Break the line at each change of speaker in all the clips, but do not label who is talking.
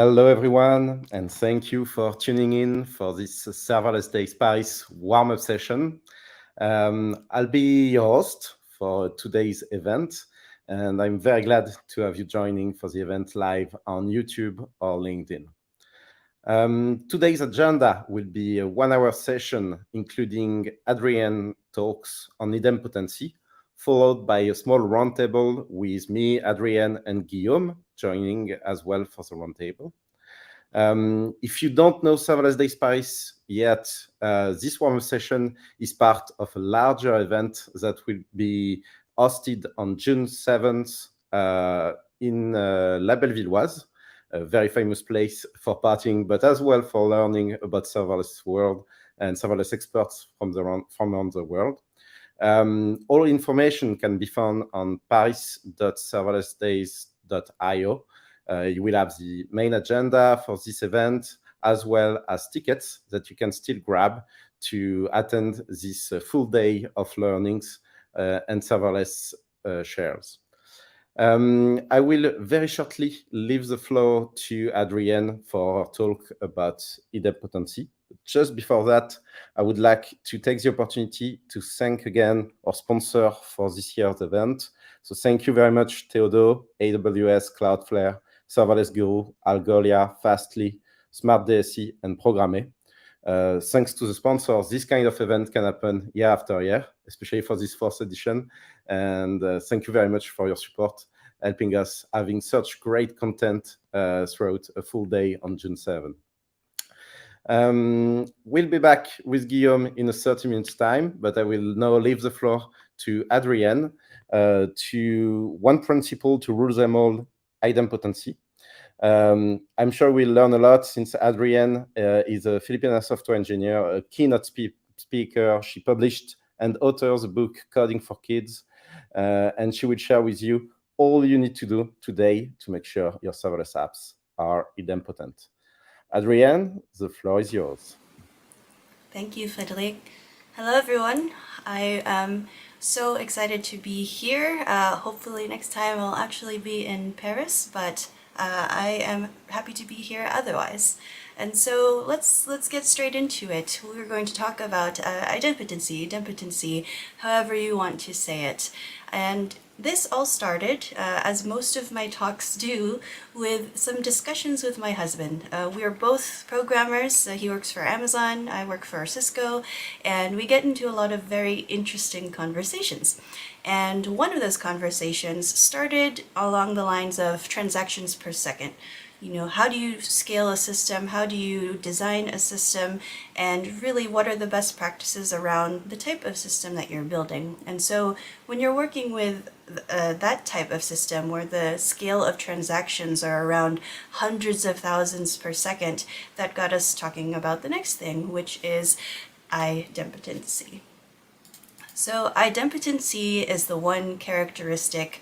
Hello, everyone, and thank you for tuning in for this Serverless Days Paris warm-up session. I'll be your host for today's event, and I'm very glad to have you joining for the event live on YouTube or LinkedIn. Today's agenda will be a 1-hour session, including Adrienne talks on idempotency, followed by a small roundtable with me, Adrienne, and Guillaume joining as well for the roundtable. If you don't know Serverless Days Paris yet, this warm-up session is part of a larger event that will be hosted on June 7th in La Bellevilloise, a very famous place for partying, but as well for learning about serverless world and serverless experts from around the world. All information can be found on paris.serverlessdays.io. You will have the main agenda for this event, as well as tickets that you can still grab to attend this full day of learnings and serverless shares. I will very shortly leave the floor to Adrienne for her talk about idempotency. Just before that, I would like to take the opportunity to thank again our sponsor for this year's event. So thank you very much, Theodo, AWS, Cloudflare, Serverless Guru, Algolia, Fastly, Smart DSI, and Programme. Thanks to the sponsors, this kind of event can happen year after year, especially for this 4th edition. And thank you very much for your support, helping us having such great content throughout a full day on June 7th. We'll be back with Guillaume in a 30 minutes time, but I will now leave the floor to Adrienne to one principle to rule them all, idempotency. I'm sure we'll learn a lot since Adrienne is a Filipino software engineer, a keynote speaker. She published and authors a book, Coding for Kids, and she will share with you all you need to do today to make sure your serverless apps are idempotent. Adrienne, the floor is yours.
Thank you, Frédéric. Hello, everyone. I am so excited to be here. Hopefully next time I'll actually be in Paris, but I am happy to be here otherwise. And so let's get straight into it. We're going to talk about idempotency, however you want to say it. And this all started, as most of my talks do, with some discussions with my husband. We are both programmers. He works for Amazon, I work for Cisco, and we get into a lot of very interesting conversations. And one of those conversations started along the lines of transactions per second. You know, how do you scale a system? How do you design a system? And really, what are the best practices around the type of system that you're building? And so when you're working with that type of system where the scale of transactions are around hundreds of thousands per second, that got us talking about the next thing, which is idempotency. So idempotency is the one characteristic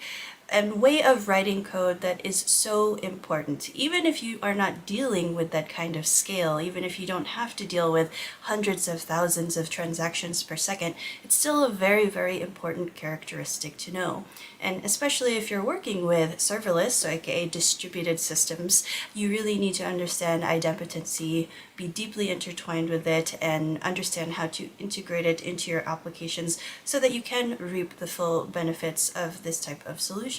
and way of writing code that is so important. Even if you are not dealing with that kind of scale, even if you don't have to deal with hundreds of thousands of transactions per second, it's still a very, very important characteristic to know. And especially if you're working with serverless, so aka distributed systems, you really need to understand idempotency, be deeply intertwined with it, and understand how to integrate it into your applications so that you can reap the full benefits of this type of solution.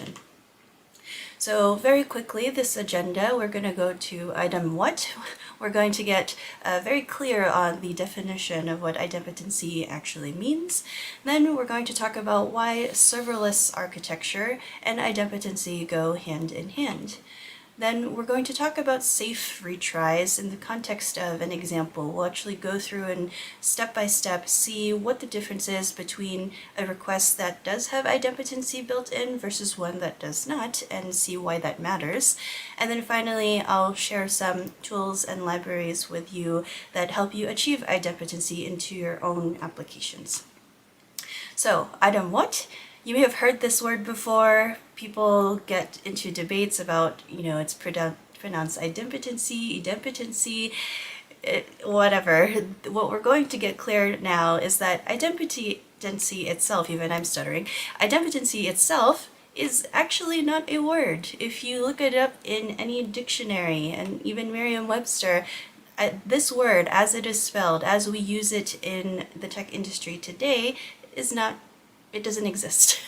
So very quickly, this agenda, we're going to go to Idempo-what. We're going to get very clear on the definition of what idempotency actually means. Then we're going to talk about why serverless architecture and idempotency go hand in hand. Then we're going to talk about safe retries in the context of an example. We'll actually go through and step by step see what the difference is between a request that does have idempotency built in versus one that does not, and see why that matters. And then finally, I'll share some tools and libraries with you that help you achieve idempotency into your own applications. So, Idempo-what? You may have heard this word before. People get into debates about, it's pronounced idempotency, whatever. What we're going to get clear now is that idempotency itself, even I'm stuttering, idempotency itself is actually not a word. If you look it up in any dictionary and even Merriam-Webster, this word, as it is spelled, as we use it in the tech industry today, is not, it doesn't exist.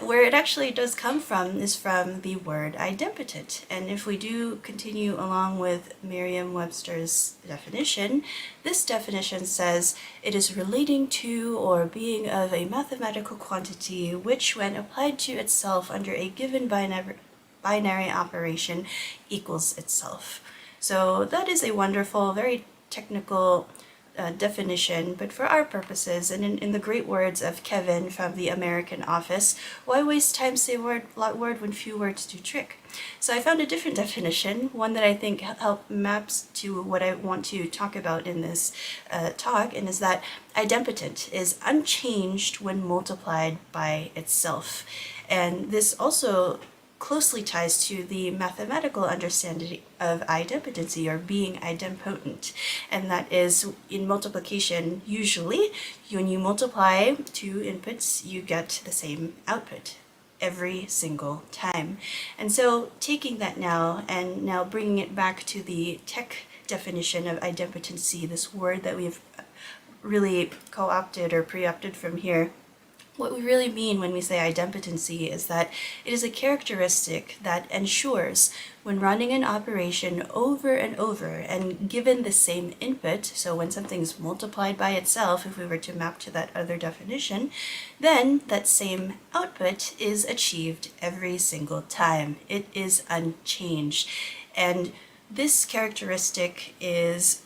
Where it actually does come from is from the word idempotent. And if we do continue along with Merriam-Webster's definition, this definition says it is relating to or being of a mathematical quantity which, when applied to itself under a given binary operation, equals itself. So that is a wonderful, very technical definition, but for our purposes, and in the great words of Kevin from the American Office, why waste time say lot word when few words do trick? So I found a different definition, one that I think maps to what I want to talk about in this talk, and is that idempotent is unchanged when multiplied by itself. And this also closely ties to the mathematical understanding of idempotency, or being idempotent. And that is, in multiplication, usually when you multiply two inputs, you get the same output every single time. And so taking that now and now bringing it back to the tech definition of idempotency, this word that we've really co-opted or pre-opted from here, what we really mean when we say idempotency is that it is a characteristic that ensures when running an operation over and over and given the same input, so when something's multiplied by itself, if we were to map to that other definition, then that same output is achieved every single time. It is unchanged. And this characteristic is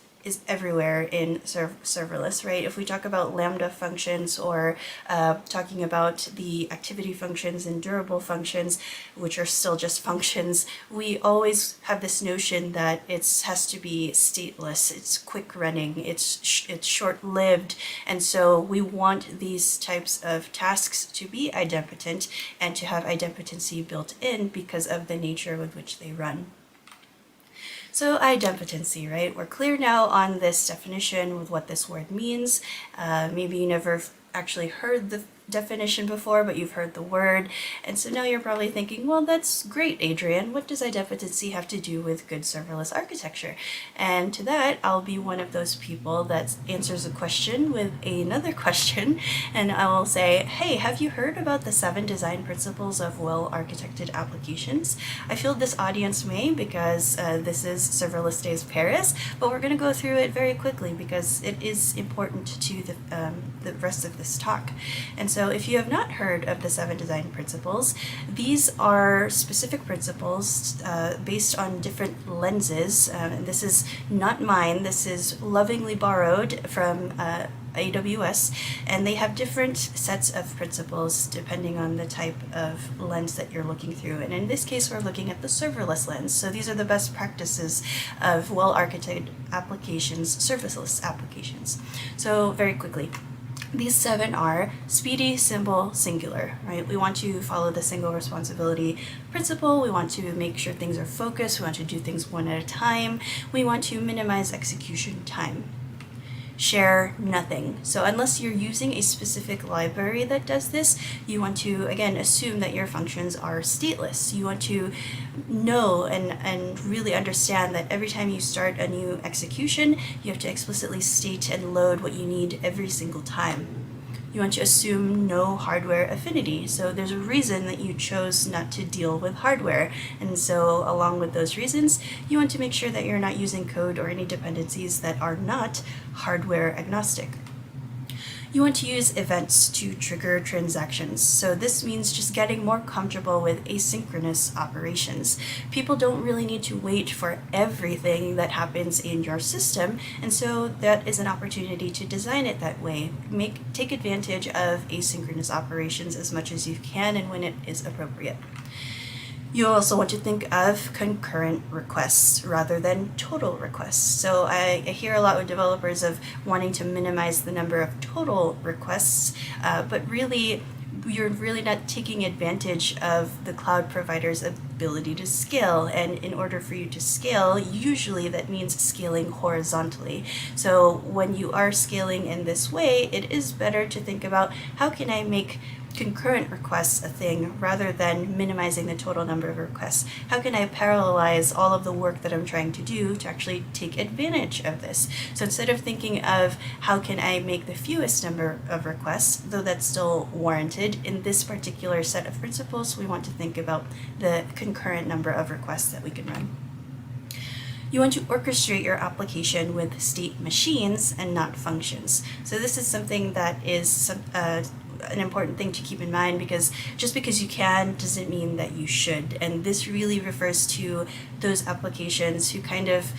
everywhere in serverless, right? If we talk about Lambda functions, or talking about the activity functions and durable functions, which are still just functions, we always have this notion that it has to be stateless, it's quick running, it's short-lived, and so we want these types of tasks to be idempotent and to have idempotency built in because of the nature with which they run. So idempotency, right? We're clear now on this definition with what this word means. Maybe you never actually heard the definition before, but you've heard the word. And so now you're probably thinking, well, that's great, Adrienne. What does idempotency have to do with good serverless architecture? And to that, I'll be one of those people that answers a question with another question. And I will say, hey, have you heard about the 7 design principles of well-architected applications? I feel this audience may, because this is Serverless Days Paris, but we're going to go through it very quickly because it is important to the rest of this talk. And so if you have not heard of the 7 design principles, these are specific principles based on different lenses. And this is not mine, this is lovingly borrowed from AWS, and they have different sets of principles depending on the type of lens that you're looking through. And in this case, we're looking at the serverless lens. So these are the best practices of well-architected applications, serverless applications. So very quickly, these 7 are speedy, simple, singular, right? We want to follow the single responsibility principle. We want to make sure things are focused. We want to do things one at a time. We want to minimize execution time. Share nothing. So unless you're using a specific library that does this, you want to, again, assume that your functions are stateless. You want to know and really understand that every time you start a new execution, you have to explicitly state and load what you need every single time. You want to assume no hardware affinity. So there's a reason that you chose not to deal with hardware. And so along with those reasons, you want to make sure that you're not using code or any dependencies that are not hardware agnostic. You want to use events to trigger transactions. So this means just getting more comfortable with asynchronous operations. People don't really need to wait for everything that happens in your system, and so that is an opportunity to design it that way. Take advantage of asynchronous operations as much as you can and when it is appropriate. You also want to think of concurrent requests rather than total requests. So I hear a lot with developers of wanting to minimize the number of total requests, but really you're really not taking advantage of the cloud provider's ability to scale. And in order for you to scale, usually that means scaling horizontally. So when you are scaling in this way, it is better to think about how can I make concurrent requests a thing rather than minimizing the total number of requests? How can I parallelize all of the work that I'm trying to do to actually take advantage of this? So instead of thinking of how can I make the fewest number of requests, though that's still warranted, in this particular set of principles, we want to think about the concurrent number of requests that we can run. You want to orchestrate your application with state machines and not functions. So this is something that is an important thing to keep in mind, because just because you can doesn't mean that you should. And this really refers to those applications who kind of,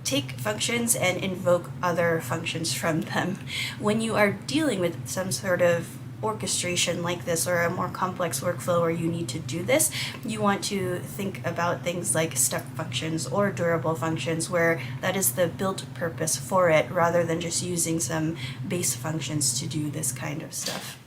take functions and invoke other functions from them. When you are dealing with some sort of orchestration like this, or a more complex workflow where you need to do this, you want to think about things like step functions or durable functions, where that is the built purpose for it, rather than just using some base functions to do this kind of stuff.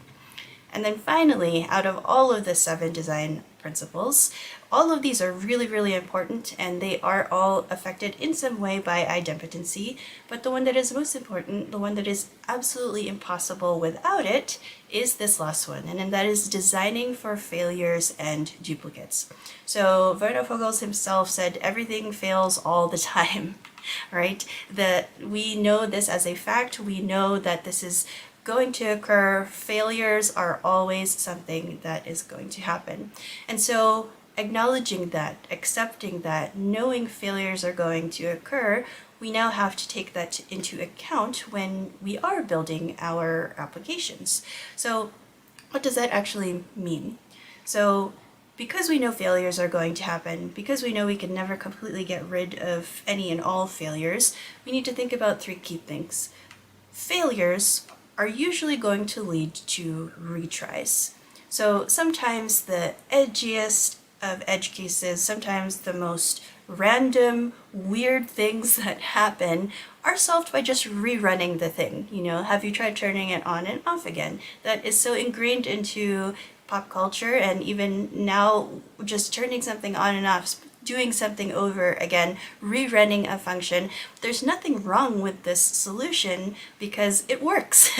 And then finally, out of all of the 7 design principles, all of these are really, really important, and they are all affected in some way by idempotency. But the one that is most important, the one that is absolutely impossible without it, is this last one, and that is designing for failures and duplicates. So Werner Vogels himself said everything fails all the time, right? That we know this as a fact. We know that this is going to occur. Failures are always something that is going to happen. And so acknowledging that, accepting that, knowing failures are going to occur, we now have to take that into account when we are building our applications. So what does that actually mean? So because we know failures are going to happen, because we know we can never completely get rid of any and all failures, we need to think about 3 key things. Failures are usually going to lead to retries. So sometimes the edgiest of edge cases, sometimes the most random, weird things that happen are solved by just rerunning the thing. Have you tried turning it on and off again? That is so ingrained into pop culture, and even now, just turning something on and off, doing something over again, rerunning a function. There's nothing wrong with this solution because it works.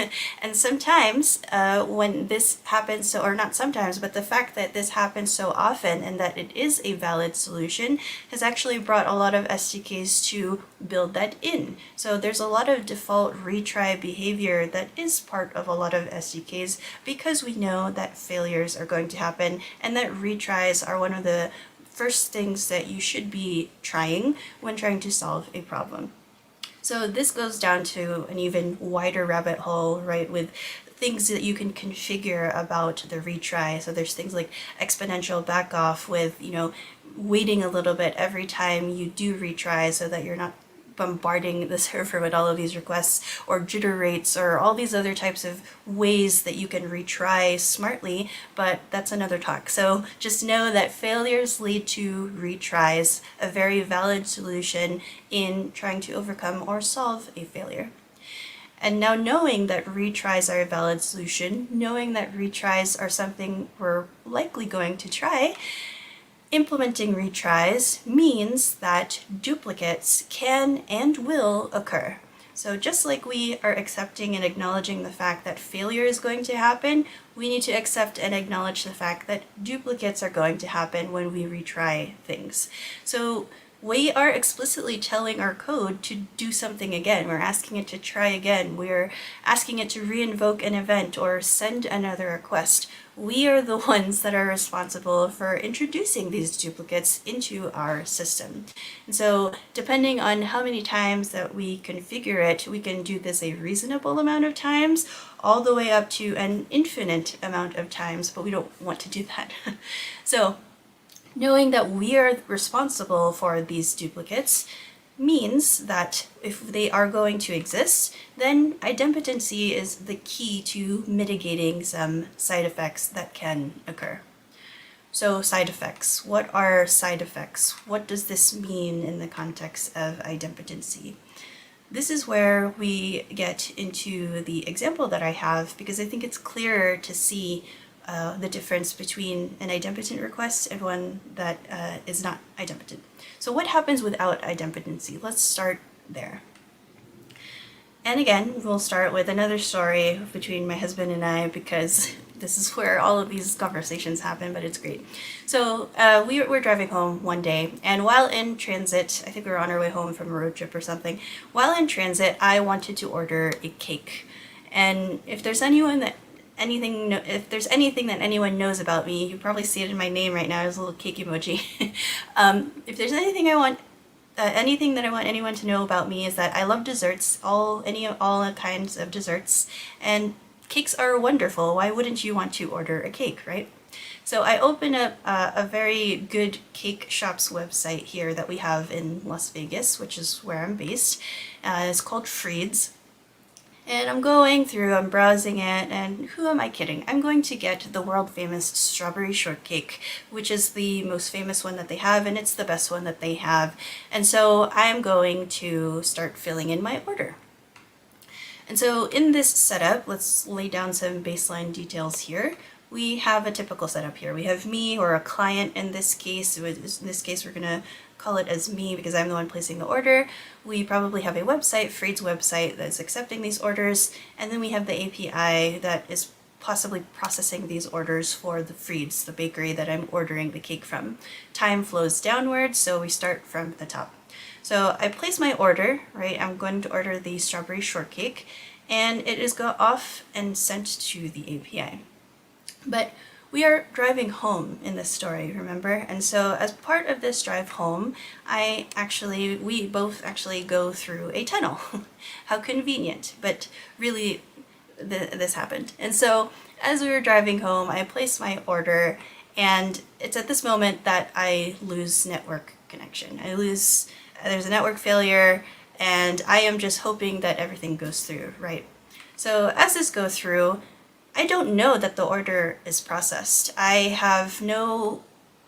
And sometimes when this happens, or not sometimes, but the fact that this happens so often and that it is a valid solution has actually brought a lot of SDKs to build that in. So there's a lot of default retry behavior that is part of a lot of SDKs, because we know that failures are going to happen and that retries are one of the first things that you should be trying when trying to solve a problem. So this goes down to an even wider rabbit hole, right, with things that you can configure about the retry. So there's things like exponential backoff with, waiting a little bit every time you do retry so that you're not bombarding the server with all of these requests, or jitter rates, or all these other types of ways that you can retry smartly, but that's another talk. So just know that failures lead to retries, a very valid solution in trying to overcome or solve a failure. And now, knowing that retries are a valid solution, knowing that retries are something we're likely going to try, implementing retries means that duplicates can and will occur. So just like we are accepting and acknowledging the fact that failure is going to happen, we need to accept and acknowledge the fact that duplicates are going to happen when we retry things. So we are explicitly telling our code to do something again. We're asking it to try again. We're asking it to reinvoke an event or send another request. We are the ones that are responsible for introducing these duplicates into our system. And so depending on how many times that we configure it, we can do this a reasonable amount of times, all the way up to an infinite amount of times, but we don't want to do that. So knowing that we are responsible for these duplicates means that if they are going to exist, then idempotency is the key to mitigating some side effects that can occur. So side effects. What are side effects? What does this mean in the context of idempotency? This is where we get into the example that I have, because I think it's clearer to see the difference between an idempotent request and one that is not idempotent. So what happens without idempotency? Let's start there. And again, we'll start with another story between my husband and I, because this is where all of these conversations happen, but it's great. So we were driving home one day, and while in transit, I think we were on our way home from a road trip or something, while in transit, I wanted to order a cake. And if there's anything that anyone knows about me, you probably see it in my name right now. There's a little cake emoji. If there's anything that I want anyone to know about me, is that I love desserts, all kinds of desserts, and cakes are wonderful. Why wouldn't you want to order a cake, right? So I opened up a very good cake shop's website here that we have in Las Vegas, which is where I'm based. It's called Retries. And I'm browsing it, and who am I kidding? I'm going to get the world famous strawberry shortcake, which is the most famous one that they have, and it's the best one that they have. And so I'm going to start filling in my order. And so in this setup, let's lay down some baseline details here. We have a typical setup here. We have me, or a client in this case. In this case, we're gonna call it as me because I'm the one placing the order. We probably have a website, Freed's website, that's accepting these orders, and then we have the API that is possibly processing these orders for the Freed's, the bakery that I'm ordering the cake from. Time flows downwards, so we start from the top. So I place my order, right? I'm going to order the strawberry shortcake, and it is got off and sent to the API. But we are driving home in this story, remember? And so as part of this drive home, we both actually go through a tunnel. How convenient, but really this happened. And so as we were driving home, I placed my order, and it's at this moment that I lose network connection. There's a network failure, and I am just hoping that everything goes through, right? So as this goes through, I don't know that the order is processed. I have no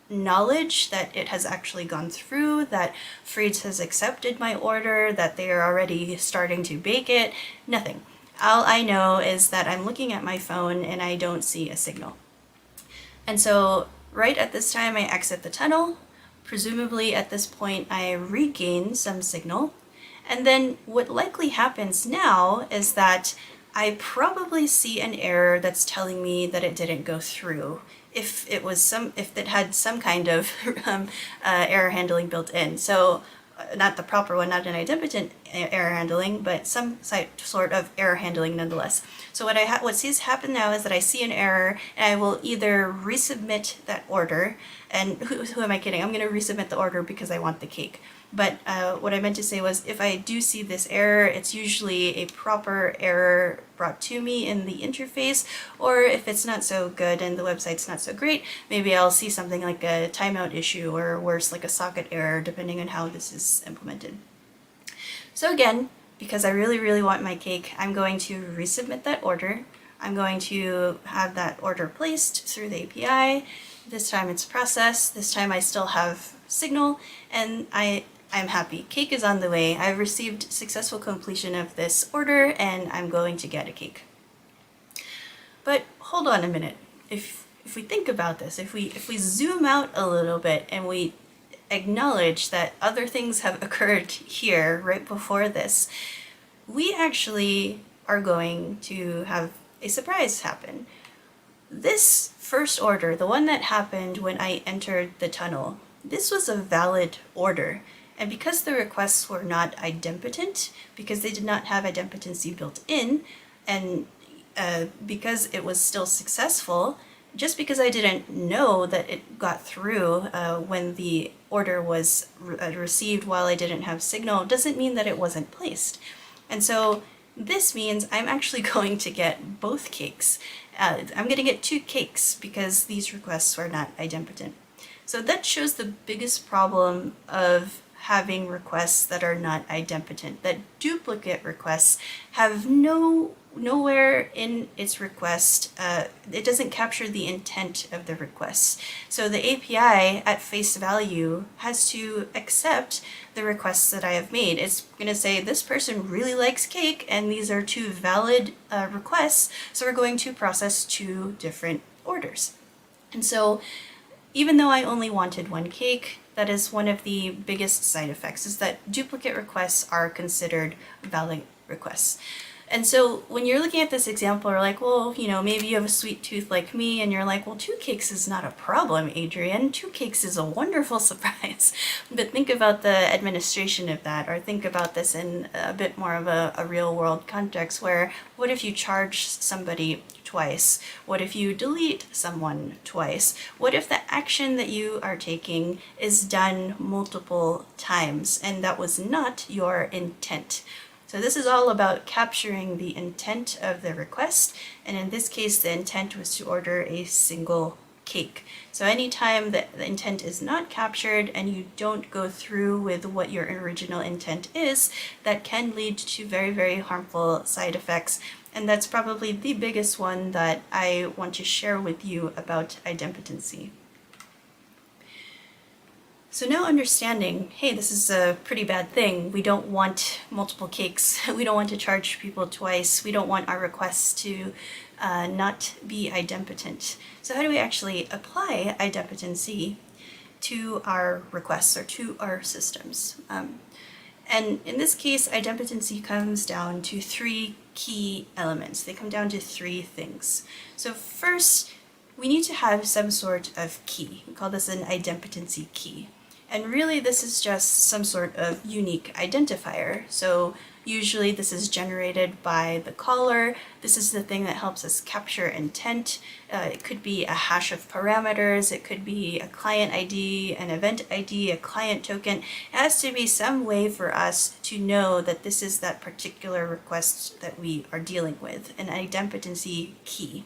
knowledge that it has actually gone through, that Freed's has accepted my order, that they are already starting to bake it, nothing. All I know is that I'm looking at my phone and I don't see a signal. And so right at this time, I exit the tunnel. Presumably at this point, I regain some signal. And then what likely happens now is that I probably see an error that's telling me that it didn't go through. If it had some kind of error handling built in. So not the proper one, not an idempotent error handling, but some sort of error handling nonetheless. So what sees happen now is that I see an error, and I will either resubmit that order, and who am I kidding? I'm going to resubmit the order because I want the cake. But what I meant to say was, if I do see this error, it's usually a proper error brought to me in the interface, or if it's not so good and the website's not so great, maybe I'll see something like a timeout issue, or worse, like a socket error, depending on how this is implemented. So again, because I really, really want my cake, I'm going to resubmit that order. I'm going to have that order placed through the API. This time it's processed. This time I still have signal, and I'm happy. Cake is on the way. I've received successful completion of this order, and I'm going to get a cake. But hold on a minute. If we think about this, if we zoom out a little bit and we acknowledge that other things have occurred here right before this, we actually are going to have a surprise happen. This first order, the one that happened when I entered the tunnel, this was a valid order. And because the requests were not idempotent, because they did not have idempotency built in, and because it was still successful, just because I didn't know that it got through when the order was received while I didn't have signal, doesn't mean that it wasn't placed. And so this means I'm actually going to get both cakes. I'm going to get 2 cakes because these requests were not idempotent. So that shows the biggest problem of having requests that are not idempotent, that duplicate requests have nowhere in its request, it doesn't capture the intent of the requests. So the API at face value has to accept the requests that I have made. It's going to say this person really likes cake, and these are 2 valid requests, so we're going to process 2 different orders. And so even though I only wanted 1 cake, that is one of the biggest side effects, is that duplicate requests are considered valid requests. And so when you're looking at this example, you're like, well, maybe you have a sweet tooth like me, and you're like, well, 2 cakes is not a problem, Adrienne. 2 cakes is a wonderful surprise. But think about the administration of that, or think about this in a bit more of a real world context, where what if you charge somebody twice? What if you delete someone twice? What if the action that you are taking is done multiple times and that was not your intent? So this is all about capturing the intent of the request, and in this case the intent was to order a single cake. So anytime that the intent is not captured and you don't go through with what your original intent is, that can lead to very, very harmful side effects. And that's probably the biggest one that I want to share with you about idempotency. So now understanding, hey, this is a pretty bad thing. We don't want multiple cakes. We don't want to charge people twice. We don't want our requests to not be idempotent. So how do we actually apply idempotency to our requests or to our systems? And in this case, idempotency comes down to 3 key elements. They come down to 3 things. So first, we need to have some sort of key. We call this an idempotency key. And really this is just some sort of unique identifier. So usually this is generated by the caller. This is the thing that helps us capture intent. It could be a hash of parameters. It could be a client ID, an event ID, a client token. It has to be some way for us to know that this is that particular request that we are dealing with, an idempotency key.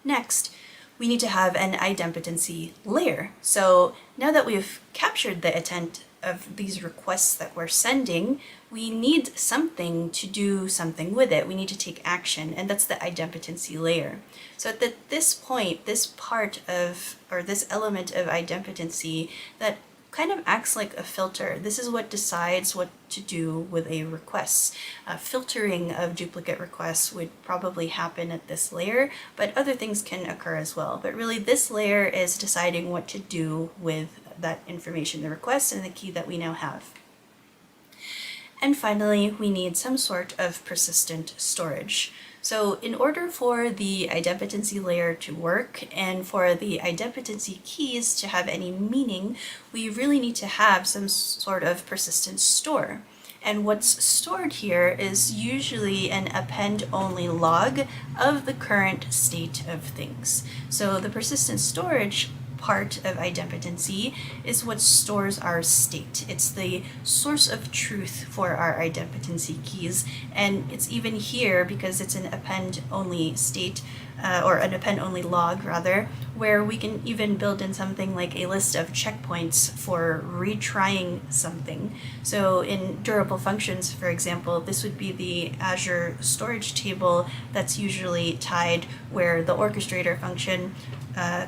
Next, we need to have an idempotency layer. So now that we've captured the intent of these requests that we're sending, we need something to do something with it. We need to take action, and that's the idempotency layer. So at this point, this part of, or this element of idempotency that kind of acts like a filter. This is what decides what to do with a request. Filtering of duplicate requests would probably happen at this layer, but other things can occur as well. But really this layer is deciding what to do with that information, the request and the key that we now have. And finally, we need some sort of persistent storage. So in order for the idempotency layer to work and for the idempotency keys to have any meaning, we really need to have some sort of persistent store. And what's stored here is usually an append-only log of the current state of things. So the persistent storage part of idempotency is what stores our state. It's the source of truth for our idempotency keys, and it's even here because it's an append-only state, or an append-only log rather, where we can even build in something like a list of checkpoints for retrying something. So in durable functions, for example, this would be the Azure storage table that's usually tied where the orchestrator function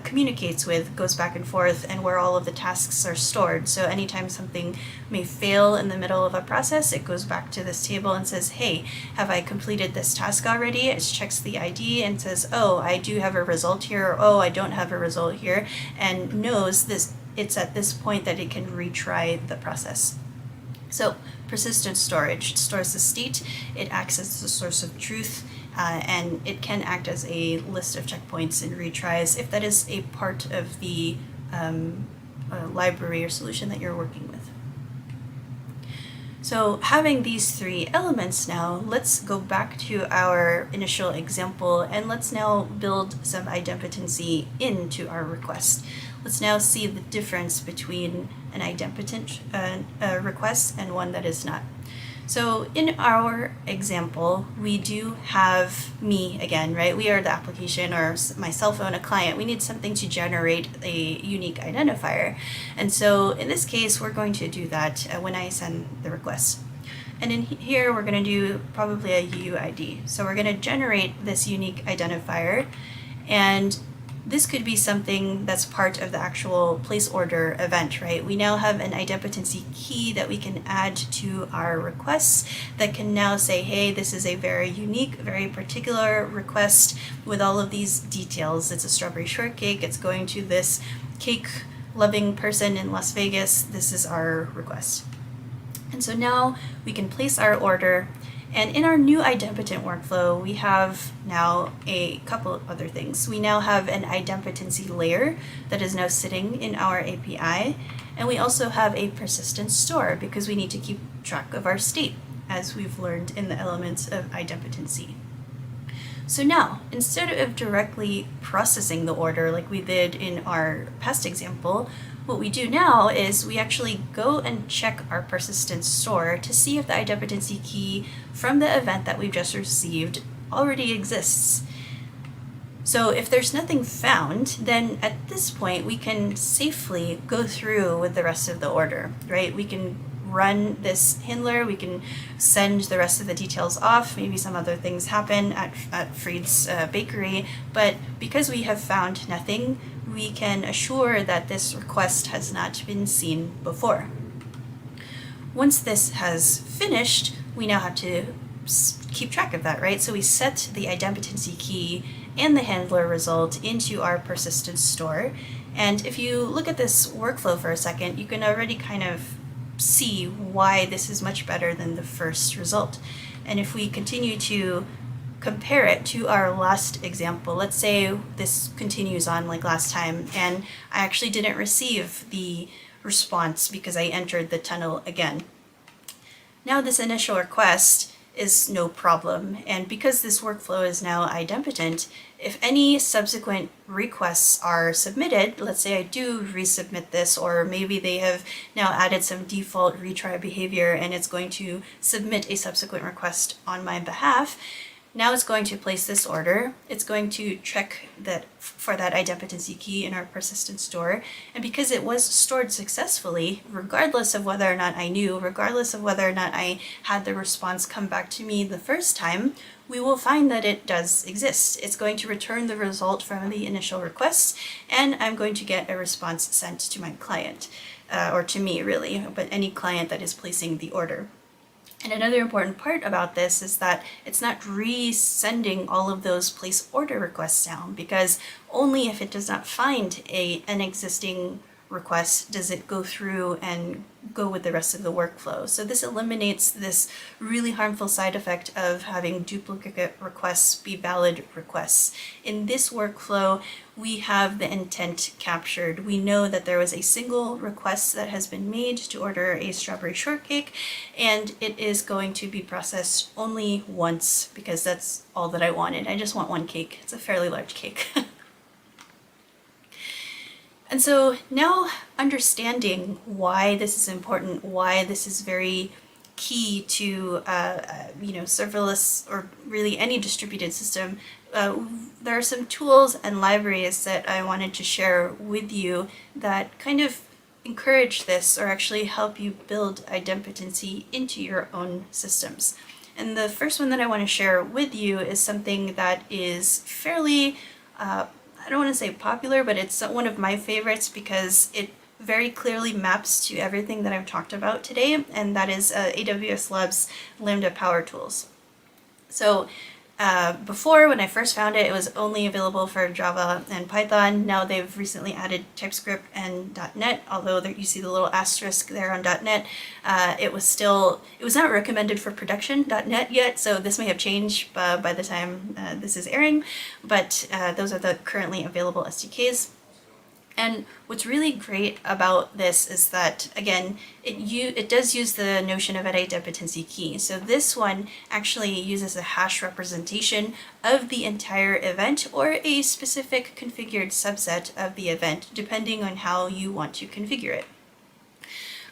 communicates with, goes back and forth, and where all of the tasks are stored. So anytime something may fail in the middle of a process, it goes back to this table and says, hey, have I completed this task already? It checks the ID and says, oh, I do have a result here, or oh, I don't have a result here, and knows this. It's at this point that it can retry the process. So persistent storage stores the state, it acts as the source of truth, and it can act as a list of checkpoints and retries if that is a part of the library or solution that you're working with. So having these 3 elements now, let's go back to our initial example and let's now build some idempotency into our request. Let's now see the difference between an idempotent request and one that is not. So in our example, we do have me again, right? We are the application, or my cell phone, a client. We need something to generate a unique identifier. And so in this case, we're going to do that when I send the request. And in here, we're going to do probably a UUID. So we're going to generate this unique identifier, and this could be something that's part of the actual place order event, right? We now have an idempotency key that we can add to our requests that can now say, hey, this is a very unique, very particular request with all of these details. It's a strawberry shortcake. It's going to this cake loving person in Las Vegas, this is our request. And so now we can place our order. And in our new idempotent workflow, we have now a couple of other things. We now have an idempotency layer that is now sitting in our API. And we also have a persistent store because we need to keep track of our state, as we've learned in the elements of idempotency. So now, instead of directly processing the order like we did in our past example, what we do now is we actually go and check our persistent store to see if the idempotency key from the event that we've just received already exists. So if there's nothing found, then at this point we can safely go through with the rest of the order, right? We can run this handler, we can send the rest of the details off, maybe some other things happen at Fried's bakery, but because we have found nothing, we can assure that this request has not been seen before. Once this has finished, we now have to keep track of that, right? So we set the idempotency key and the handler result into our persistent store. And if you look at this workflow for a second, you can already kind of see why this is much better than the first result. And if we continue to compare it to our last example, let's say this continues on like last time, and I actually didn't receive the response because I entered the tunnel again. Now this initial request is no problem, and because this workflow is now idempotent, if any subsequent requests are submitted, let's say I do resubmit this, or maybe they have now added some default retry behavior and it's going to submit a subsequent request on my behalf, now it's going to place this order, it's going to check that for that idempotency key in our persistent store, and because it was stored successfully, regardless of whether or not I knew, regardless of whether or not I had the response come back to me the first time, we will find that it does exist. It's going to return the result from the initial request, and I'm going to get a response sent to my client, or to me really, but any client that is placing the order. And another important part about this is that it's not resending all of those place order requests down, because only if it does not find an existing request does it go through and go with the rest of the workflow. So this eliminates this really harmful side effect of having duplicate requests be valid requests. In this workflow, we have the intent captured. We know that there was a single request that has been made to order a strawberry shortcake, and it is going to be processed only once because that's all that I wanted. I just want one cake. It's a fairly large cake. And so now understanding why this is important, why this is very key to serverless or really any distributed system, there are some tools and libraries that I wanted to share with you that kind of encourage this or actually help you build idempotency into your own systems. And the first one that I want to share with you is something that is fairly I don't want to say popular, but it's one of my favorites because it very clearly maps to everything that I've talked about today, and that is AWS Labs Lambda Power Tools. So before, when I first found it, it was only available for Java and Python. Now they've recently added TypeScript and .NET, although there, you see the little asterisk there on .NET. It was not recommended for production .NET yet, so this may have changed by the time this is airing, but those are the currently available SDKs. And what's really great about this is that, again, it does use the notion of an idempotency key. So this one actually uses a hash representation of the entire event or a specific configured subset of the event, depending on how you want to configure it.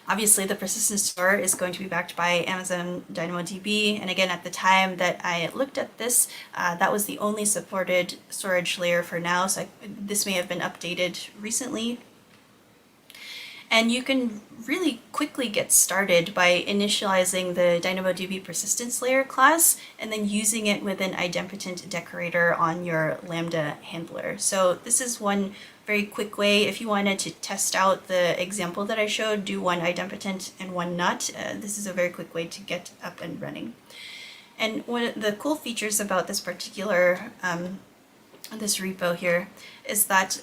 Obviously, the persistent store is going to be backed by Amazon DynamoDB, and again, at the time that I looked at this, that was the only supported storage layer for now, so this may have been updated recently. And you can really quickly get started by initializing the DynamoDB persistence layer class and then using it with an idempotent decorator on your Lambda handler. So this is one very quick way. If you wanted to test out the example that I showed, do one idempotent and one not. This is a very quick way to get up and running. And one of the cool features about this particular this repo here is that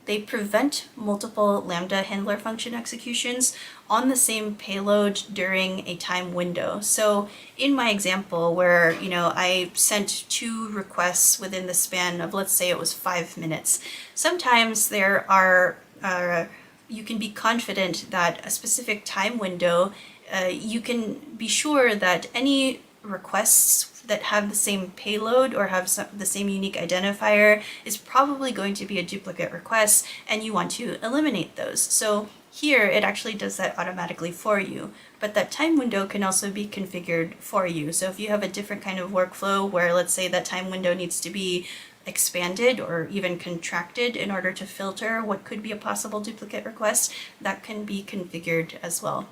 they prevent multiple Lambda handler function executions on the same payload during a time window. So in my example where, I sent 2 requests within the span of, let's say it was 5 minutes, sometimes there are, you can be confident that a specific time window, you can be sure that any requests that have the same payload or have the same unique identifier is probably going to be a duplicate request, and you want to eliminate those. So here it actually does that automatically for you, but that time window can also be configured for you. So if you have a different kind of workflow where, let's say, that time window needs to be expanded or even contracted in order to filter what could be a possible duplicate request, that can be configured as well.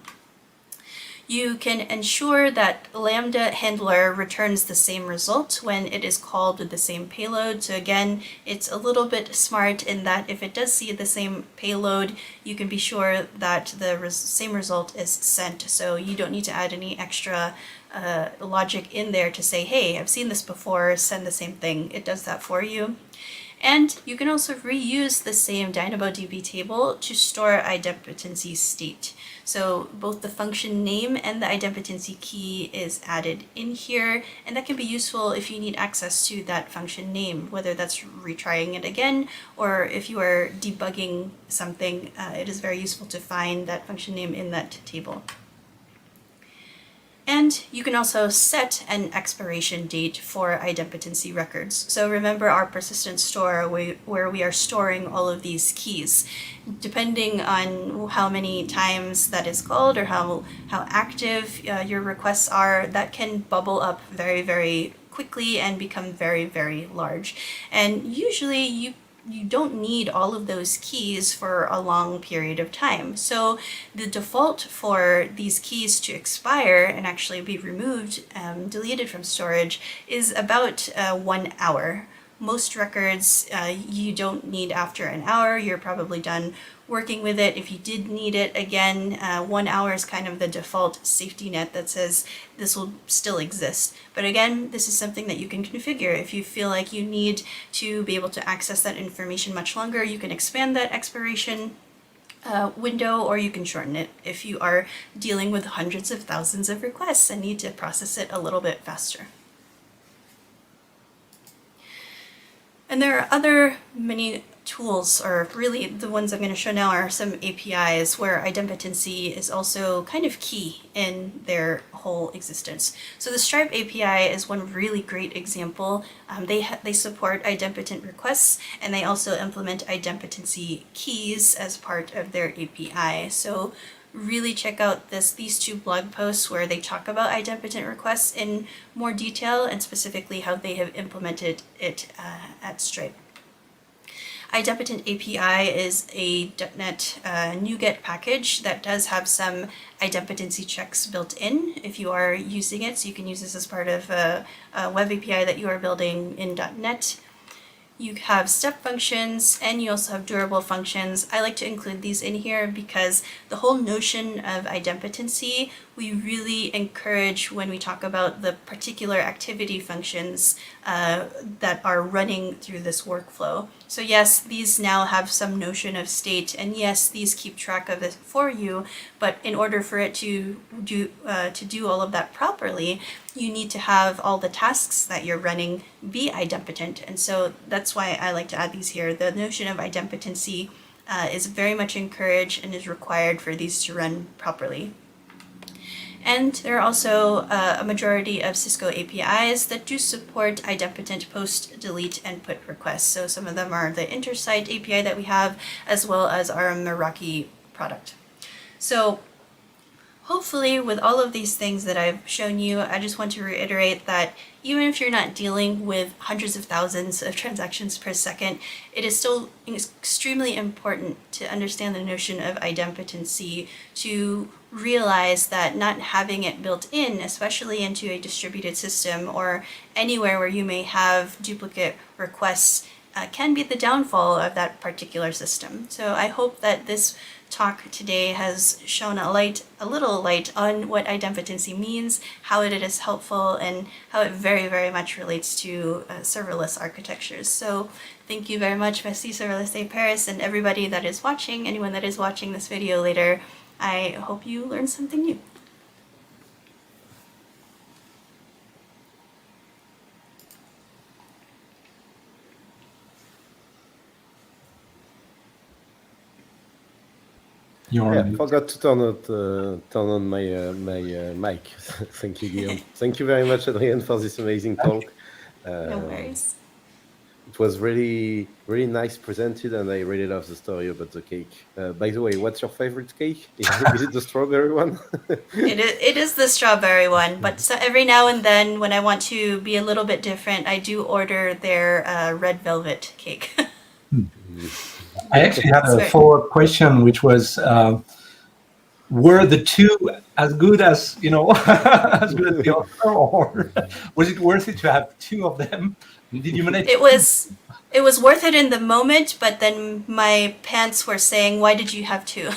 You can ensure that Lambda handler returns the same result when it is called with the same payload. So again, it's a little bit smart in that if it does see the same payload, you can be sure that the same result is sent. So you don't need to add any extra logic in there to say, hey, I've seen this before, send the same thing. It does that for you. And you can also reuse the same DynamoDB table to store idempotency state. So both the function name and the idempotency key is added in here, and that can be useful if you need access to that function name, whether that's retrying it again, or if you are debugging something, it is very useful to find that function name in that table. And you can also set an expiration date for idempotency records. So remember our persistent store where we are storing all of these keys. Depending on how many times that is called or how active your requests are, that can bubble up very, very quickly and become very, very large. And usually you don't need all of those keys for a long period of time. So the default for these keys to expire and actually be removed, deleted from storage, is about 1 hour. Most records you don't need after an hour. You're probably done working with it. If you did need it again, 1 hour is kind of the default safety net that says this will still exist. But again, this is something that you can configure. If you feel like you need to be able to access that information much longer, you can expand that expiration window, or you can shorten it if you are dealing with hundreds of thousands of requests and need to process it a little bit faster. And there are other many tools, or really the ones I'm going to show now are some APIs where idempotency is also kind of key in their whole existence. So the Stripe API is one really great example. They support idempotent requests, and they also implement idempotency keys as part of their API. So really check out these 2 blog posts where they talk about idempotent requests in more detail and specifically how they have implemented it at Stripe. Idempotent API is a .NET NuGet package that does have some idempotency checks built in if you are using it. So you can use this as part of a web API that you are building in .NET. You have step functions, and you also have durable functions. I like to include these in here because the whole notion of idempotency we really encourage when we talk about the particular activity functions that are running through this workflow. So yes, these now have some notion of state, and yes, these keep track of it for you, but in order for it to do all of that properly, you need to have all the tasks that you're running be idempotent, and so that's why I like to add these here. The notion of idempotency is very much encouraged and is required for these to run properly. And there are also a majority of Cisco APIs that do support idempotent post, delete, and put requests. So some of them are the Intersite API that we have, as well as our Meraki product. So hopefully with all of these things that I've shown you, I just want to reiterate that even if you're not dealing with hundreds of thousands of transactions per second, it is still extremely important to understand the notion of idempotency, to realize that not having it built in, especially into a distributed system or anywhere where you may have duplicate requests, can be the downfall of that particular system. So I hope that this talk today has shown a little light on what idempotency means, how it is helpful, and how it very, very much relates to serverless architectures. So thank you very much, Merci Serverless Day Paris, and everybody that is watching, anyone that is watching this video later. I hope you learned something new.
I forgot to turn on my mic. Thank you, Guillaume. Thank you very much, Adrienne, for this amazing talk.
No worries.
It was really, really nice presented, and I really love the story about the cake. By the way, what's your favorite cake? Is it the strawberry one?
It is the strawberry one, but so every now and then, when I want to be a little bit different, I do order their red velvet cake.
I actually had a follow-up question, which was, were the two as good as, as good as the other, or was it worth it to have two of them? Did you manage?
It was worth it in the moment, but then my pants were saying, "Why did you have two?"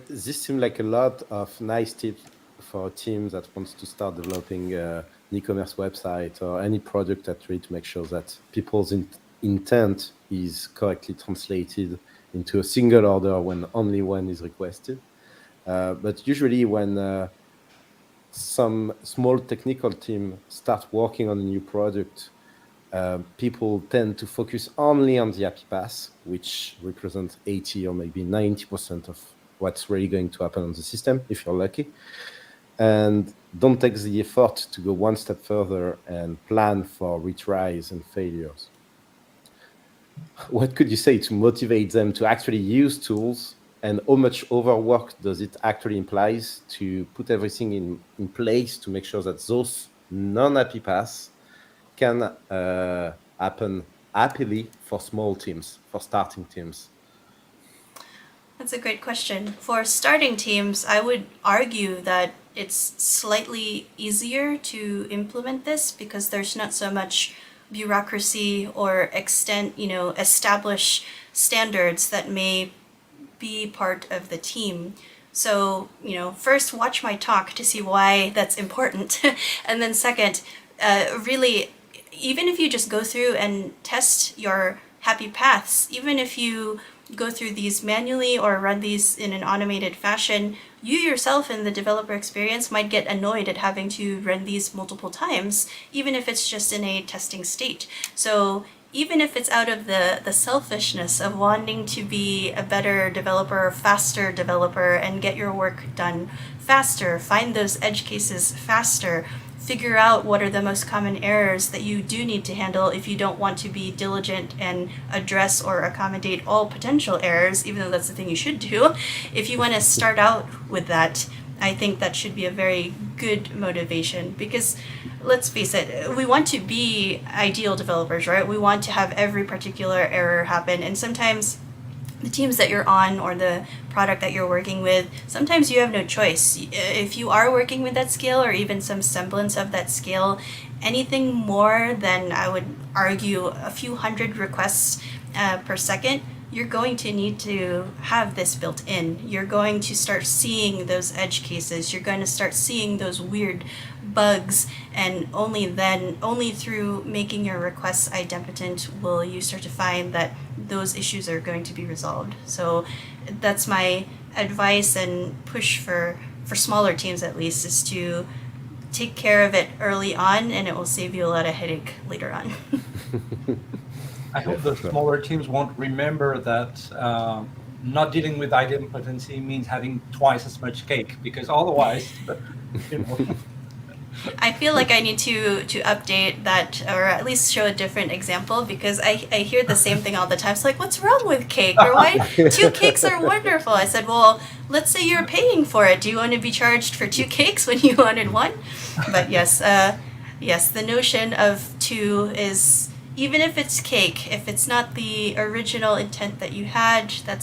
This seemed like a lot of nice tips for a team that wants to start developing an e-commerce website or any product that really to make sure that people's intent is correctly translated into a single order when only one is requested. But usually when some small technical team start working on a new product, people tend to focus only on the happy path, which represents 80 or maybe 90% of what's really going to happen on the system, if you're lucky, and don't take the effort to go one step further and plan for retries and failures. What could you say to motivate them to actually use tools, and how much overwork does it actually implies to put everything in place to make sure that those non-happy paths can happen happily for small teams, for starting teams?
That's a great question. For starting teams, I would argue that it's slightly easier to implement this because there's not so much bureaucracy or establish standards that may be part of the team. So, first watch my talk to see why that's important. And then second, really, even if you just go through and test your happy paths, even if you go through these manually or run these in an automated fashion, you yourself in the developer experience might get annoyed at having to run these multiple times, even if it's just in a testing state. So even if it's out of the selfishness of wanting to be a better developer, faster developer, and get your work done faster, find those edge cases faster, figure out what are the most common errors that you do need to handle if you don't want to be diligent and address or accommodate all potential errors, even though that's the thing you should do. If you want to start out with that, I think that should be a very good motivation, because let's face it, we want to be ideal developers, right? We want to have every particular error happen, and sometimes the teams that you're on or the product that you're working with, sometimes you have no choice. If you are working with that scale or even some semblance of that scale, anything more than, I would argue, a few hundred requests per second, you're going to need to have this built in. You're going to start seeing those edge cases. You're going to start seeing those weird bugs, and only through making your requests idempotent will you start to find that those issues are going to be resolved. So that's my advice and push for smaller teams, at least, is to take care of it early on, and it will save you a lot of headache later on.
I hope the smaller teams won't remember that not dealing with idempotency means having twice as much cake, because otherwise,
I feel like I need to update that, or at least show a different example, because I hear the same thing all the time. It's like, what's wrong with cake? Or why 2 cakes are wonderful? I said, well, let's say you're paying for it. Do you want to be charged for 2 cakes when you wanted 1? But yes, the notion of 2 is, even if it's cake, if it's not the original intent that you had, that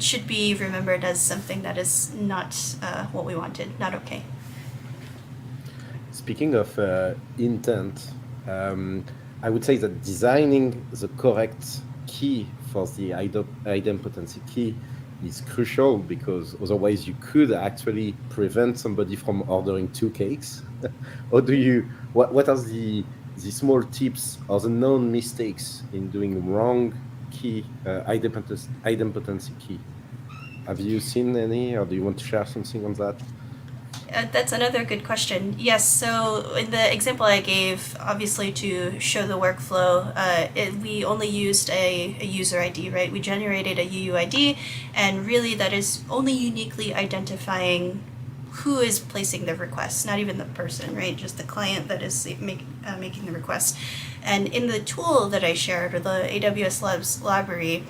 should be remembered as something that is not what we wanted, not okay.
Speaking of intent, I would say that designing the correct key for the idempotency key is crucial, because otherwise you could actually prevent somebody from ordering 2 cakes. Or what are the small tips or the known mistakes in doing wrong key, idempotency key? Have you seen any, or do you want to share something on that?
That's another good question. Yes, so in the example I gave, obviously to show the workflow, we only used a user ID, right? We generated a UUID, and really that is only uniquely identifying who is placing the request, not even the person, right? Just the client that is making the request. And in the tool that I shared, or the AWS Labs library,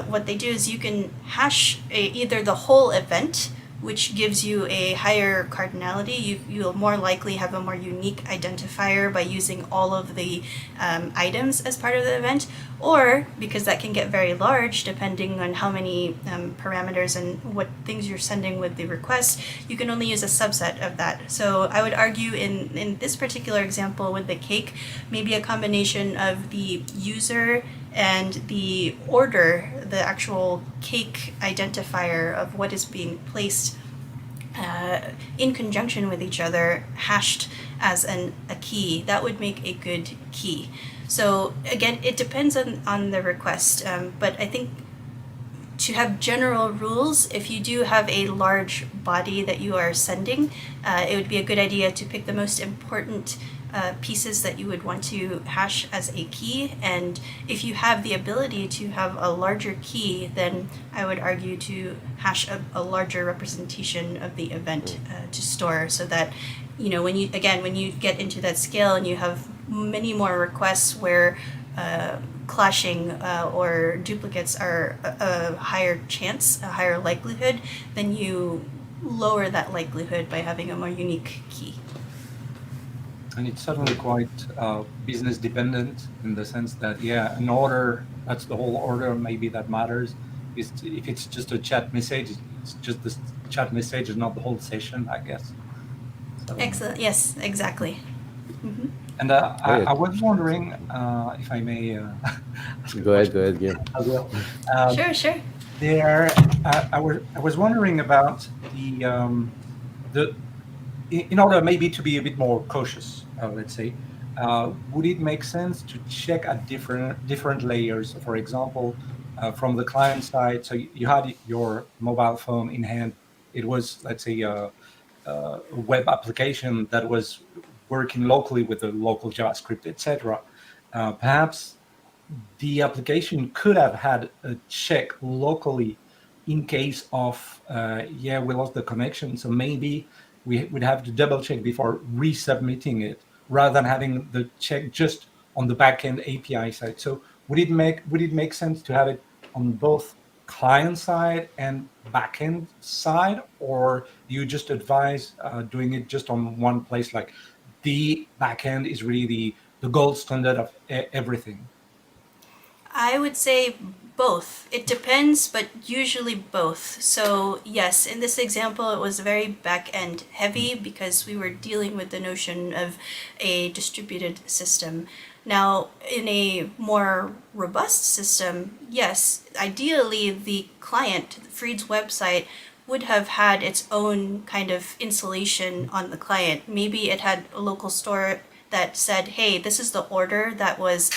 what they do is you can hash either the whole event, which gives you a higher cardinality. You'll more likely have a more unique identifier by using all of the items as part of the event, or because that can get very large depending on how many parameters and what things you're sending with the request, you can only use a subset of that. So I would argue in this particular example with the cake, maybe a combination of the user and the order, the actual cake identifier of what is being placed in conjunction with each other, hashed as a key, that would make a good key. So again, it depends on the request, but I think to have general rules, if you do have a large body that you are sending, it would be a good idea to pick the most important pieces that you would want to hash as a key. And if you have the ability to have a larger key, then I would argue to hash a larger representation of the event to store, so that, you know, when you get into that scale and you have many more requests where clashing or duplicates are a higher chance, a higher likelihood, then you lower that likelihood by having a more unique key.
And it's certainly quite business dependent, in the sense that, yeah, an order, that's the whole order maybe that matters. If it's just a chat message, it's just the chat message and not the whole session, I guess. So,
excellent. Yes, exactly. Mm-hmm.
And I was wondering, if I may
go ahead, Guillaume.
as well.
Sure.
I was wondering about the in order maybe to be a bit more cautious, let's say, would it make sense to check at different layers? For example, from the client side, so you had your mobile phone in hand. It was, let's say, a web application that was working locally with the local JavaScript, etc. Perhaps the application could have had a check locally in case of, we lost the connection. So maybe we would have to double check before resubmitting it, rather than having the check just on the backend API side. So would it make sense to have it on both client side and backend side, or do you just advise doing it just on one place? Like, the backend is really the gold standard of everything.
I would say both. It depends, but usually both. So yes, in this example, it was very back end heavy because we were dealing with the notion of a distributed system. Now, in a more robust system, yes, ideally the client, Freed's website, would have had its own kind of installation on the client. Maybe it had a local store that said, hey, this is the order that was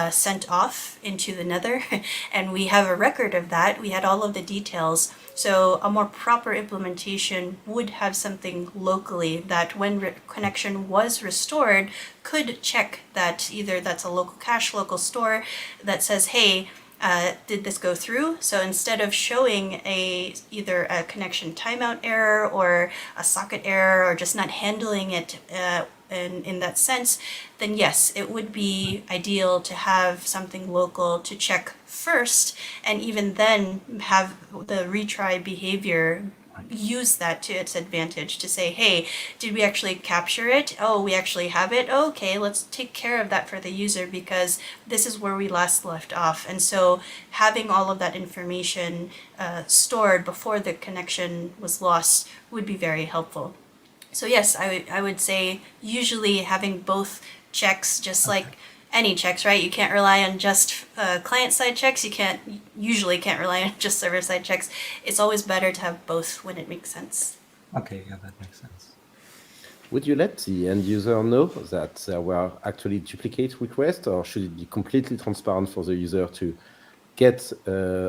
sent off into the nether, and we have a record of that. We had all of the details. So a more proper implementation would have something locally that, when connection was restored, could check that either that's a local cache, local store that says, hey, did this go through? So instead of showing either a connection timeout error or a socket error, or just not handling it in that sense, then yes, it would be ideal to have something local to check first, and even then have the retry behavior use that to its advantage to say, hey, did we actually capture it? Oh, we actually have it. Okay, let's take care of that for the user, because this is where we last left off. And so having all of that information stored before the connection was lost would be very helpful. So yes, I would say usually having both checks, just like any checks, right? You can't rely on just client-side checks. You usually can't rely on just server-side checks. It's always better to have both when it makes sense.
Okay, yeah, that makes sense.
Would you let the end user know that there were actually duplicate requests, or should it be completely transparent for the user to get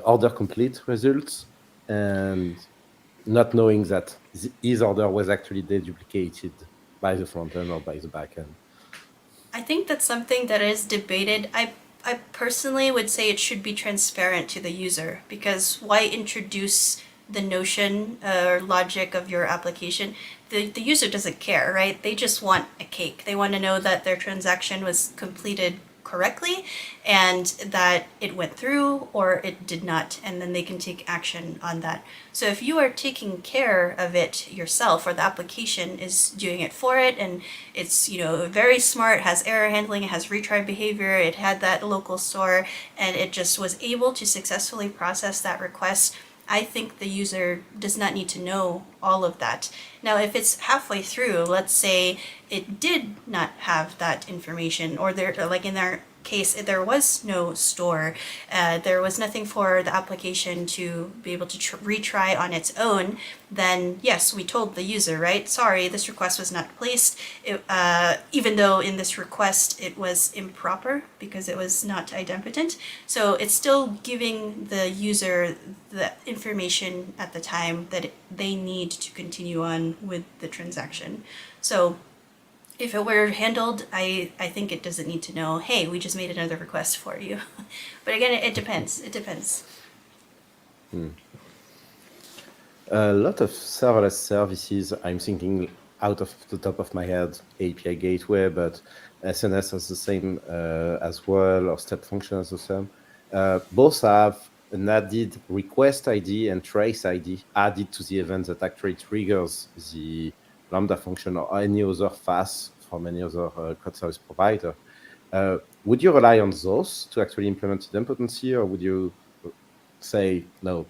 order complete results and not knowing that his order was actually deduplicated by the front end or by the back end?
I think that's something that is debated. I personally would say it should be transparent to the user, because why introduce the notion or logic of your application? The user doesn't care, right? They just want a cake. They want to know that their transaction was completed correctly and that it went through or it did not, and then they can take action on that. So if you are taking care of it yourself, or the application is doing it for it, and it's, you know, very smart, has error handling, it has retry behavior, it had that local store, and it just was able to successfully process that request, I think the user does not need to know all of that. Now, if it's halfway through, let's say it did not have that information, or there, like in our case, there was no store, there was nothing for the application to be able to retry on its own, then yes, we told the user, right? Sorry, this request was not placed, even though in this request it was improper because it was not idempotent. So it's still giving the user the information at the time that they need to continue on with the transaction. So if it were handled, I think it doesn't need to know, hey, we just made another request for you. But again, it depends. It depends.
A lot of serverless services, I'm thinking out of the top of my head, API Gateway, but SNS has the same as well, or Step Function has the same. Both have an added request ID and trace ID added to the event that actually triggers the Lambda function or any other FAS from any other cloud service provider. Would you rely on those to actually implement idempotency, or would you say, no,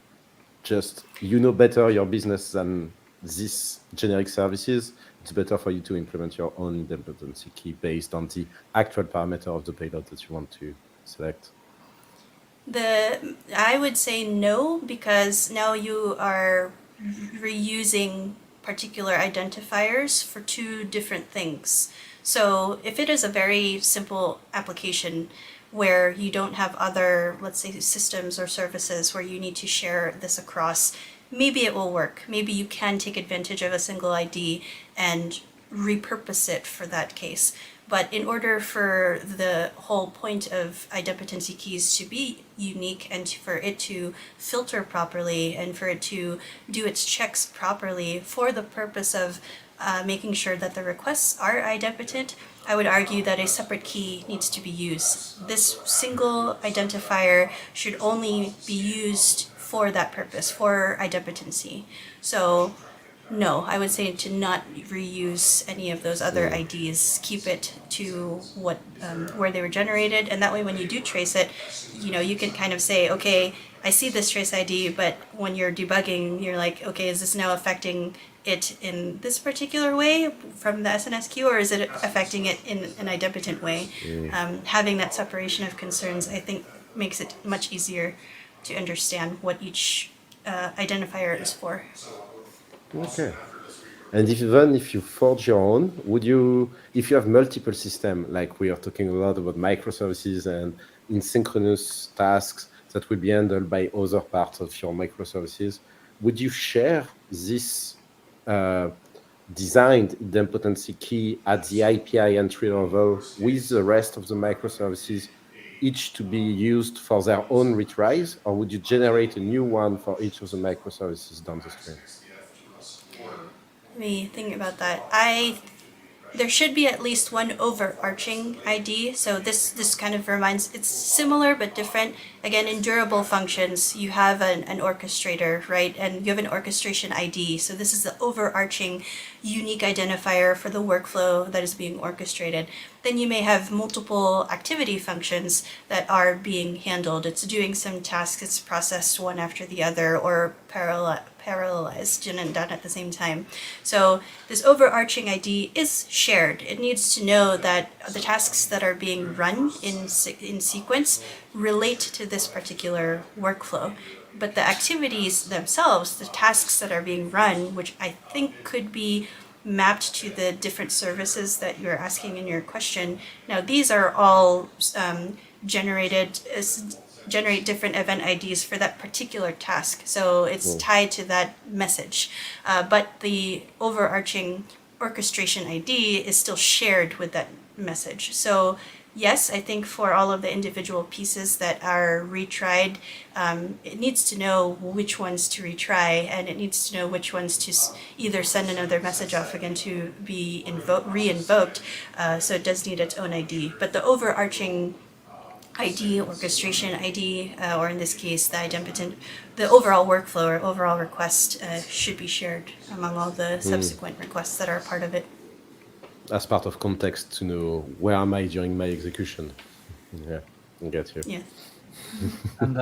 just you know better your business than these generic services, it's better for you to implement your own idempotency key based on the actual parameter of the payload that you want to select?
I would say no, because now you are reusing particular identifiers for two different things. So if it is a very simple application where you don't have other, let's say, systems or services where you need to share this across, maybe it will work. Maybe you can take advantage of a single ID and repurpose it for that case. But in order for the whole point of idempotency keys to be unique and for it to filter properly and for it to do its checks properly for the purpose of making sure that the requests are idempotent, I would argue that a separate key needs to be used. This single identifier should only be used for that purpose, for idempotency. So no, I would say to not reuse any of those other IDs. Keep it to what where they were generated, and that way when you do trace it, you can kind of say, okay, I see this trace ID, but when you're debugging, you're like, okay, is this now affecting it in this particular way from the SNS queue, or is it affecting it in an idempotent way? Having that separation of concerns, I think, makes it much easier to understand what each identifier is for.
Okay. And even if you forge your own, if you have multiple systems, like we are talking a lot about microservices and asynchronous tasks that will be handled by other parts of your microservices, would you share this designed idempotency key at the API entry level with the rest of the microservices, each to be used for their own retries, or would you generate a new one for each of the microservices down the stream?
Let me think about that. There should be at least one overarching ID. So this kind of it's similar but different. Again, in durable functions, you have an orchestrator, right? And you have an orchestration ID. So this is the overarching unique identifier for the workflow that is being orchestrated. then you may have multiple activity functions that are being handled. It's doing some tasks, it's processed one after the other, or parallelized and done at the same time. So this overarching ID is shared. It needs to know that the tasks that are being run in sequence relate to this particular workflow. But the activities themselves, the tasks that are being run, which I think could be mapped to the different services that you're asking in your question. Now, these are all generate different event IDs for that particular task. So it's tied to that message. But the overarching orchestration ID is still shared with that message. So yes, I think for all of the individual pieces that are retried, it needs to know which ones to retry, and it needs to know which ones to either send another message off again to be re-invoked. So it does need its own ID. But the overarching ID, orchestration ID, or in this case, the idempotent, the overall workflow or overall request should be shared among all the subsequent requests that are part of it.
As part of context to know where am I during my execution. Yeah, I get you.
Yeah.
And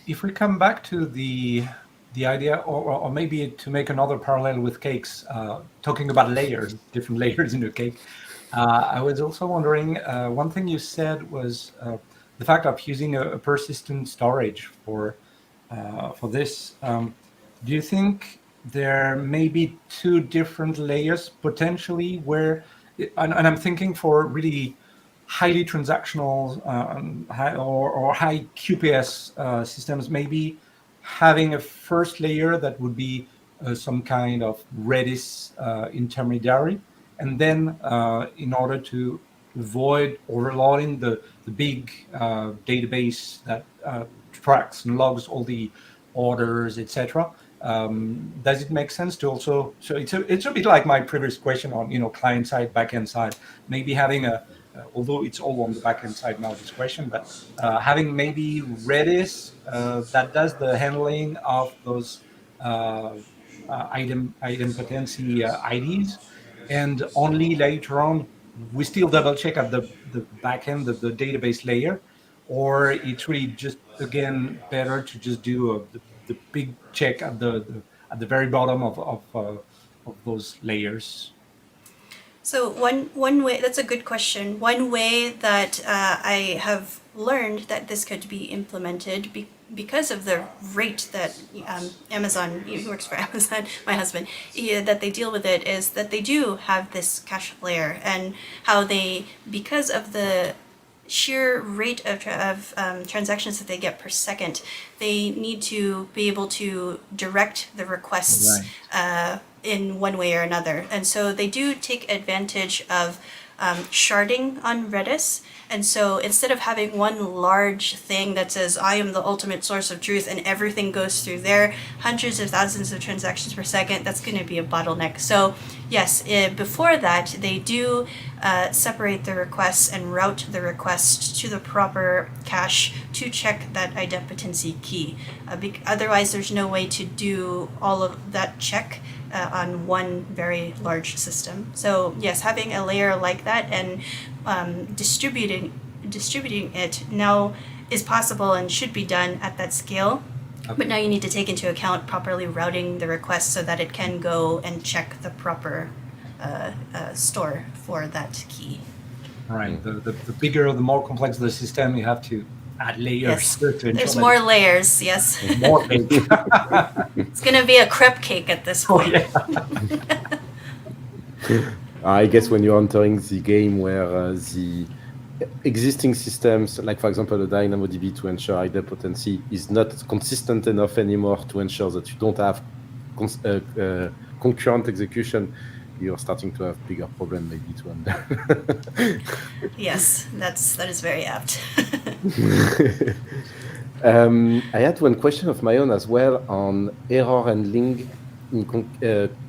if we come back to the idea, or maybe to make another parallel with cakes, talking about layers, different layers in the cake, I was also wondering, one thing you said was the fact of using a persistent storage for this. Do you think there may be two different layers potentially where, and I'm thinking for really highly transactional or high QPS systems, maybe having a first layer that would be some kind of Redis intermediary, and then in order to avoid overloading the big database that tracks and logs all the orders, etc. Does it make sense to also? So it's a bit like my previous question on client side, backend side. Maybe having although it's all on the backend side now, this question, but having maybe Redis that does the handling of those idempotency IDs, and only later on we still double check at the backend, the database layer, or it's really just again better to just do the big check at the very bottom of those layers.
So one way, that's a good question. One way that I have learned that this could be implemented because of the rate that Amazon, he works for Amazon, my husband, that they deal with it, is that they do have this cache layer, and how they, because of the sheer rate of transactions that they get per second, they need to be able to direct the requests in one way or another. And so they do take advantage of sharding on Redis. And so instead of having one large thing that says, I am the ultimate source of truth and everything goes through there, hundreds of thousands of transactions per second, that's going to be a bottleneck. So yes, before that, they do separate the requests and route the request to the proper cache to check that idempotency key. Otherwise, there's no way to do all of that check on one very large system. So yes, having a layer like that and distributing it now is possible and should be done at that scale. Okay. But now you need to take into account properly routing the request so that it can go and check the proper store for that key.
Right. The bigger, the more complex the system, you have to add layers.
Yes. There's more layers, yes.
More cake.
It's going to be a crepe cake at this point.
Oh,
yeah. I guess when you're entering the game where the existing systems, like for example the DynamoDB to ensure idempotency, is not consistent enough anymore to ensure that you don't have concurrent execution, you're starting to have bigger problem maybe to handle.
Yes, that is very apt.
I had one question of my own as well on error and Ling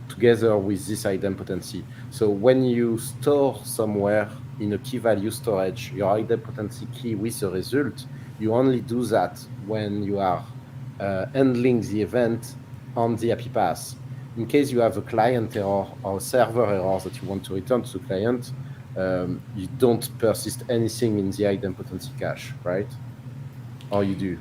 together with this idempotency. So when you store somewhere in a key value storage your idempotency key with a result, you only do that when you are handling the event on the API path. In case you have a client error or server error that you want to return to the client, you don't persist anything in the idempotency cache, right? Or you do?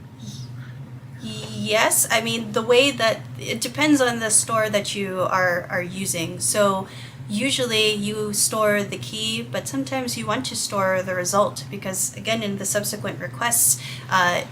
Yes, I mean the way that it depends on the store that you are using. So usually you store the key, but sometimes you want to store the result because again in the subsequent requests,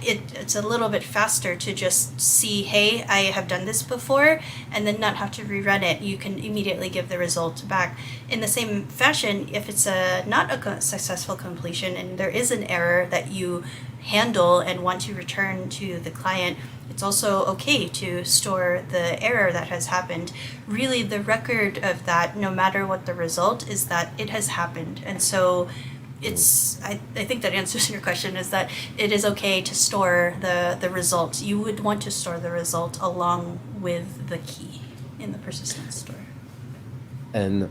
it's a little bit faster to just see, hey, I have done this before, and then not have to rerun it. You can immediately give the result back. In the same fashion, if it's not a successful completion and there is an error that you handle and want to return to the client, it's also okay to store the error that has happened. Really, the record of that, no matter what the result, is that it has happened. And so it's, I think that answers your question, is that it is okay to store the result. You would want to store the result along with the key in the persistence store.
And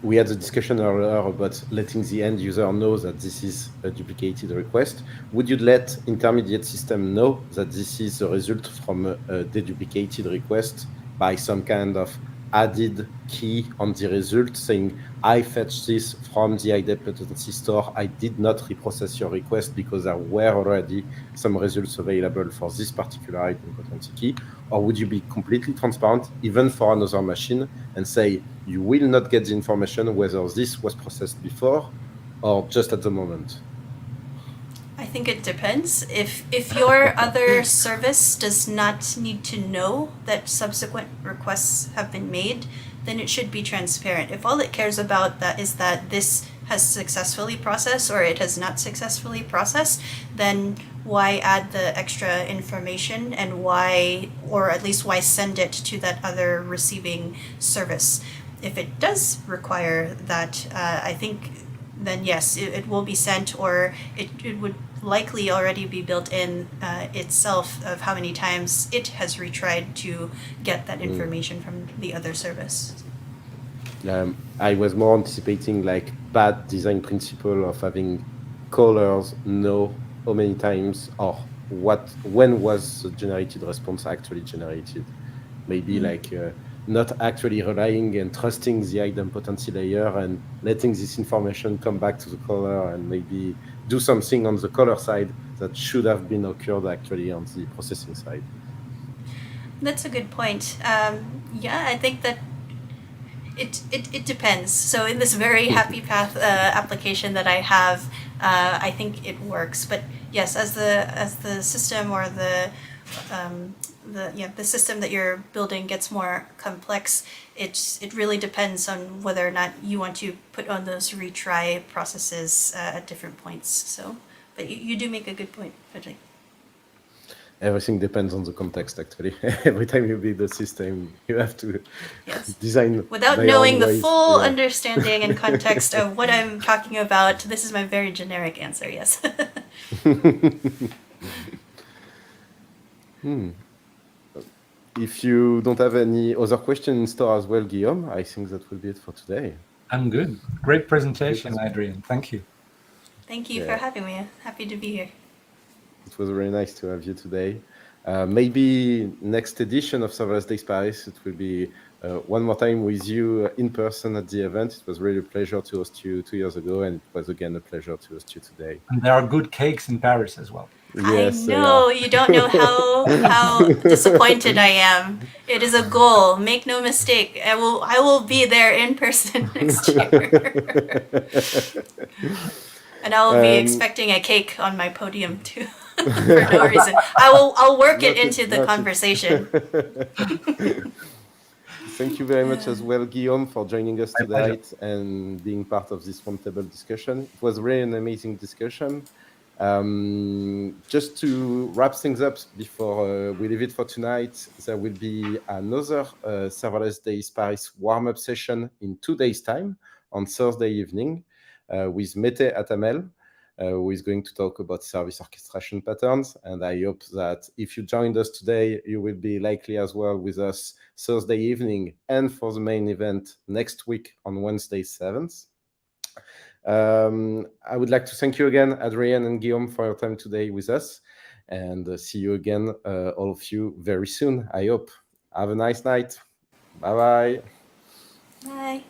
we had a discussion earlier about letting the end user know that this is a duplicated request. Would you let intermediate system know that this is a result from a deduplicated request by some kind of added key on the result saying, I fetched this from the idempotency store. I did not reprocess your request because there were already some results available for this particular idempotency key? Or would you be completely transparent, even for another machine, and say, you will not get the information whether this was processed before or just at the moment?
I think it depends. If your other service does not need to know that subsequent requests have been made, then it should be transparent. If all it cares about that is that this has successfully processed or it has not successfully processed, then why add the extra information and why, or at least why send it to that other receiving service? If it does require that, I think then yes, it will be sent, or it would likely already be built in itself of how many times it has retried to get that information from the other service.
I was more anticipating like bad design principle of having callers know how many times or when was the generated response actually generated. Maybe like not actually relying and trusting the idempotency layer and letting this information come back to the caller and maybe do something on the caller side that should have been occurred actually on the processing side.
That's a good point. Yeah, I think that it depends. So in this very happy path application that I have, I think it works. But yes, as the system or the system that you're building gets more complex, it really depends on whether or not you want to put on those retry processes at different points. So, but you do make a good point, Frederick.
Everything depends on the context, actually. Every time you build a system, you have to design
without knowing the full understanding and context of what I'm talking about. This is my very generic answer, yes.
If you don't have any other questions in store as well, Guillaume, I think that will be it for today.
I'm good. Great presentation, Adrienne. Thank you.
Thank you for having me. Happy to be here.
It was very nice to have you today. Maybe next edition of Serverless Days Paris, it will be one more time with you in person at the event. It was really a pleasure to host you 2 years ago, and it was again a pleasure to host you today.
And there are good cakes in Paris as well.
Yes,
I know, you don't know how disappointed I am. It is a goal, make no mistake. I will be there in person next year. And I will be expecting a cake on my podium too, for no reason. I'll work it into the conversation.
Thank you very much as well, Guillaume, for joining us tonight and being part of this roundtable discussion. It was really an amazing discussion. Just to wrap things up before we leave it for tonight, there will be another Serverless Days Paris warm-up session in 2 days' time on Thursday evening with Mete Atamel, who is going to talk about service orchestration patterns. And I hope that if you joined us today, you will be likely as well with us Thursday evening and for the main event next week on Wednesday 7th. I would like to thank you again, Adrienne and Guillaume, for your time today with us, and see you again, all of you, very soon, I hope. Have a nice night. Bye-bye.
Bye.